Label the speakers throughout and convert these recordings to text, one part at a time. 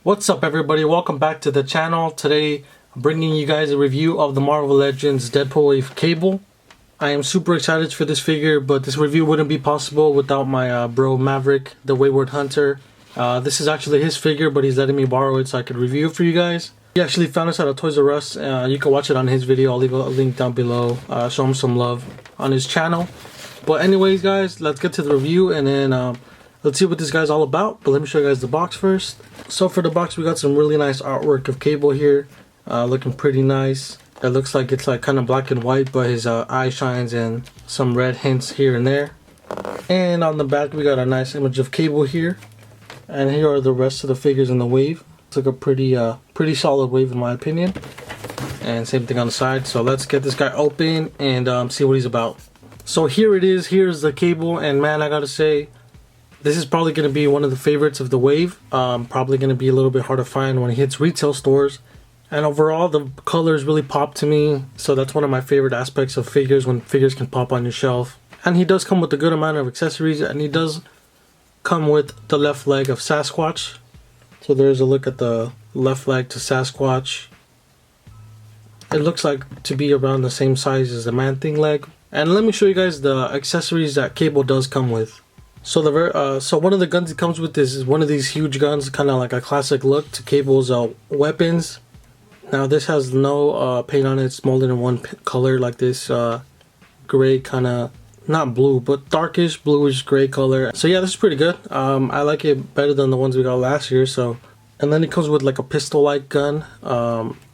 Speaker 1: What's up everybody, welcome back to the channel. Today I'm bringing you guys a review of the Marvel Legends Deadpool Wave cable. I am super excited for this figure, but this review wouldn't be possible without my bro Maverick, the Wayward Hunter. This is actually his figure, but he's letting me borrow it so I could review it for you guys. He actually found us at a Toys R Us. You can watch it on his video. I'll leave a link down below. Show him some love on his channel. But anyways guys, let's get to the review and then let's see what this guy's all about. But let me show you guys the box first. So for the box, we got some really nice artwork of Cable here, looking pretty nice. It looks like it's like kind of black and white, but his eye shines and some red hints here and there. And on the back, we got a nice image of Cable here. And here are the rest of the figures in the wave. It's like a pretty solid wave in my opinion. And same thing on the side. So let's get this guy open and see what he's about. So here it is. Here's the Cable, and man, I gotta say, this is probably going to be one of the favorites of the wave. Probably going to be a little bit hard to find when it hits retail stores. And overall, the colors really pop to me. So that's one of my favorite aspects of figures, when figures can pop on your shelf. And he does come with a good amount of accessories. And he does come with the left leg of Sasquatch. So there's a look at the left leg to Sasquatch. It looks like to be around the same size as the Man-Thing leg. And let me show you guys the accessories that Cable does come with. So so one of the guns it comes with is one of these huge guns, kind of like a classic look to Cable's weapons. Now this has no paint on it. It's molded in one color like this gray, kind of not blue but darkish bluish gray color. So yeah, this is pretty good. I like it better than the ones we got last year. So, and then it comes with like a pistol-like gun,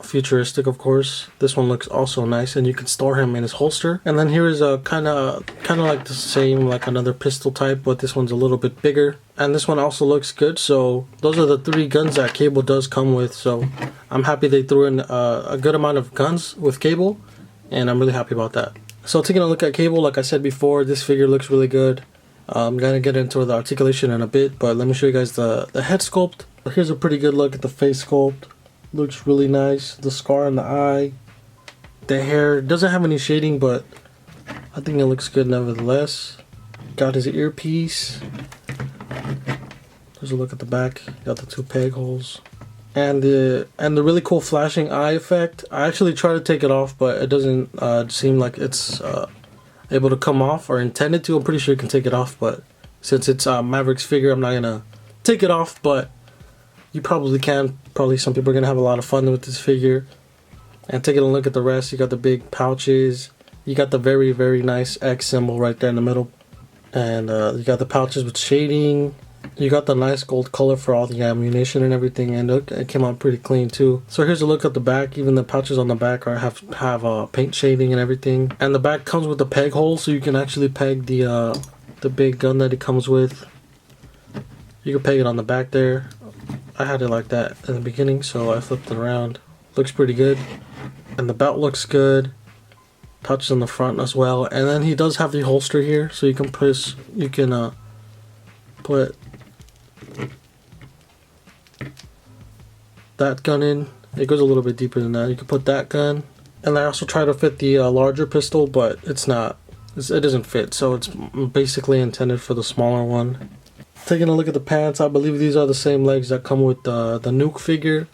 Speaker 1: futuristic of course. This one looks also nice, and you can store him in his holster. And then here is a kind of like the same, like another pistol type, but this one's a little bit bigger. And this one also looks good. So those are the three guns that Cable does come with. So I'm happy they threw in a good amount of guns with Cable, and I'm really happy about that. So taking a look at Cable, like I said before, this figure looks really good. I'm gonna get into the articulation in a bit, but let me show you guys the head sculpt. Here's a pretty good look at the face sculpt. Looks really nice. The scar on the eye. The hair doesn't have any shading, but I think it looks good nevertheless. Got his earpiece. There's a look at the back. Got the two peg holes. And the really cool flashing eye effect. I actually tried to take it off, but it doesn't seem like it's able to come off, or intended to. I'm pretty sure you can take it off, but since it's Maverick's figure, I'm not gonna take it off, but you probably can. Probably some people are going to have a lot of fun with this figure. And taking a look at the rest, you got the big pouches. You got the very, very nice X symbol right there in the middle. And you got the pouches with shading. You got the nice gold color for all the ammunition and everything. And look, it came out pretty clean too. So here's a look at the back. Even the pouches on the back have paint shading and everything. And the back comes with a peg hole, so you can actually peg the big gun that it comes with. You can peg it on the back there. I had it like that in the beginning, so I flipped it around. Looks pretty good. And the belt looks good. Touches on the front as well. And then he does have the holster here, so you can put that gun in. It goes a little bit deeper than that. You can put that gun. And I also try to fit the larger pistol, but it doesn't fit, so it's basically intended for the smaller one. Taking a look at the pants, I believe these are the same legs that come with the Nuke figure.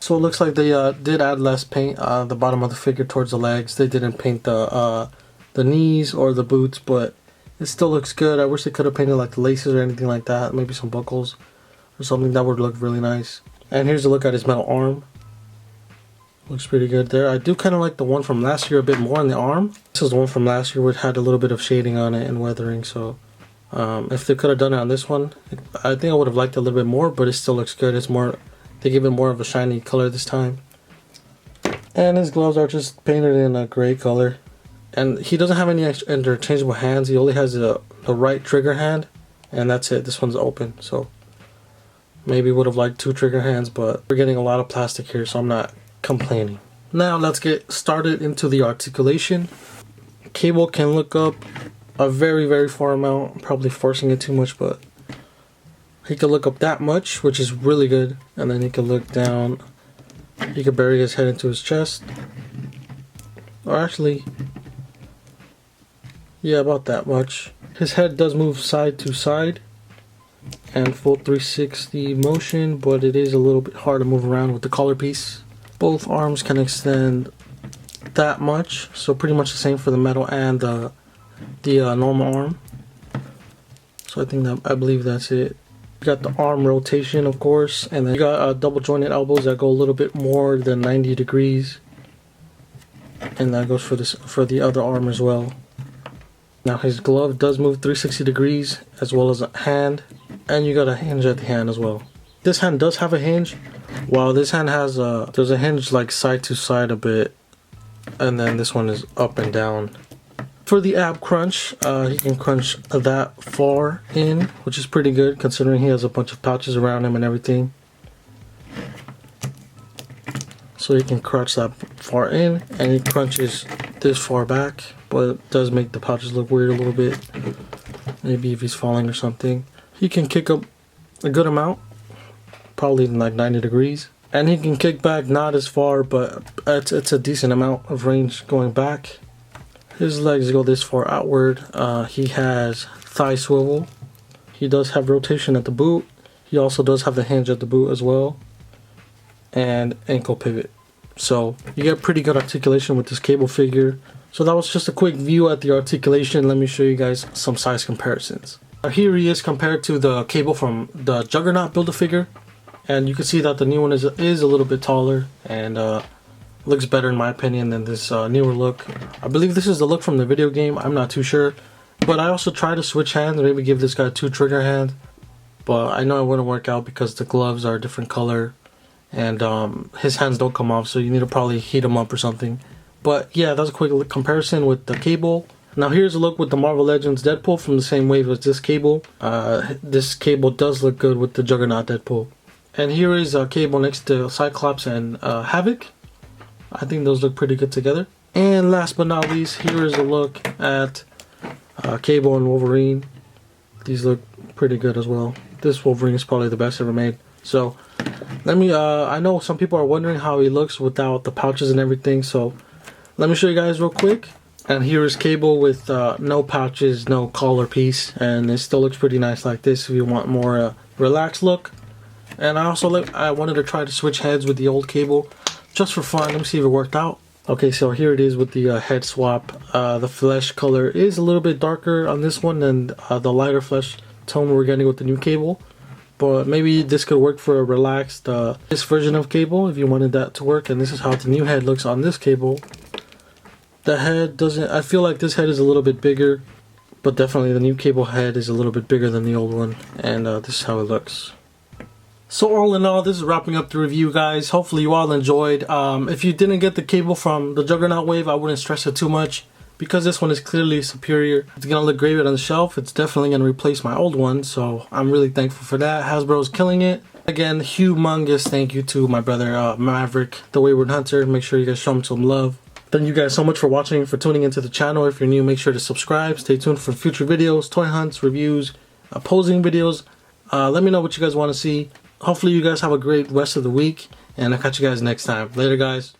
Speaker 1: So it looks like they did add less paint on the bottom of the figure towards the legs. They didn't paint the knees or the boots, but it still looks good. I wish they could have painted like the laces or anything like that. Maybe some buckles or something. That would look really nice. And here's a look at his metal arm. Looks pretty good there. I do kind of like the one from last year a bit more on the arm. This is the one from last year where it had a little bit of shading on it and weathering, so if they could have done it on this one, I think I would have liked it a little bit more, but it still looks good. It's more, they give it more of a shiny color this time. And his gloves are just painted in a gray color. And he doesn't have any interchangeable hands. He only has the right trigger hand, and that's it. This one's open, so maybe would have liked two trigger hands, but we're getting a lot of plastic here, so I'm not complaining. Now let's get started into the articulation. Cable can look up a very, very far amount. I'm probably forcing it too much, but he could look up that much, which is really good. And then he could look down. He could bury his head into his chest. Or actually, yeah, about that much. His head does move side to side. and full 360 motion, but it is a little bit hard to move around with the collar piece. Both arms can extend that much, so pretty much the same for the metal and the normal arm. So I believe that's it. You got the arm rotation, of course, and then you got double jointed elbows that go a little bit more than 90 degrees, and that goes for the other arm as well. Now his glove does move 360 degrees, as well as a hand, and you got a hinge at the hand as well. This hand does have a hinge, while this hand has there's a hinge like side to side a bit, and then this one is up and down. For the ab crunch, he can crunch that far in, which is pretty good considering he has a bunch of pouches around him and everything. So he can crunch that far in, and he crunches this far back, but it does make the pouches look weird a little bit. Maybe if he's falling or something. He can kick up a good amount, probably like 90 degrees. And he can kick back not as far, but it's a decent amount of range going back. His legs go this far outward. He has thigh swivel. He does have rotation at the boot. He also does have the hinge at the boot as well. And ankle pivot. So you get pretty good articulation with this cable figure. So that was just a quick view at the articulation. Let me show you guys some size comparisons. Here he is compared to the cable from the Juggernaut Build-A-Figure. And you can see that the new one is a little bit taller and looks better in my opinion than this newer look. I believe this is the look from the video game. I'm not too sure. But I also tried to switch hands, maybe give this guy 2 trigger hands. But I know it wouldn't work out because the gloves are a different color. And his hands don't come off, so you need to probably heat them up or something. But yeah, that's a quick comparison with the cable. Now here's a look with the Marvel Legends Deadpool from the same wave as this cable. This cable does look good with the Juggernaut Deadpool. And here is a cable next to Cyclops and Havoc. I think those look pretty good together. And last but not least, here is a look at Cable and Wolverine. These look pretty good as well. This Wolverine is probably the best ever made. So let me, I know some people are wondering how he looks without the pouches and everything, so let me show you guys real quick. And here is Cable with no pouches, no collar piece, and it still looks pretty nice like this if you want more relaxed look. And I wanted to try to switch heads with the old Cable just for fun. Let me see if it worked out. Okay, so here it is with the head swap. The flesh color is a little bit darker on this one than the lighter flesh tone we're getting with the new Cable. But maybe this could work for a relaxed this version of Cable if you wanted that to work. And this is how the new head looks on this Cable. The head doesn't, I feel like this head is a little bit bigger, but definitely the new Cable head is a little bit bigger than the old one. And this is how it looks. So all in all, this is wrapping up the review, guys. Hopefully you all enjoyed. If you didn't get the Cable from the Juggernaut wave, I wouldn't stress it too much, because this one is clearly superior. It's gonna look great on the shelf. It's definitely gonna replace my old one, so I'm really thankful for that. Hasbro's killing it. Again, humongous thank you to my brother Maverick, the Wayward Hunter. Make sure you guys show him some love. Thank you guys so much for watching, for tuning into the channel. If you're new, make sure to subscribe. Stay tuned for future videos, toy hunts, reviews, posing videos. Let me know what you guys want to see. Hopefully you guys have a great rest of the week, and I'll catch you guys next time. Later, guys.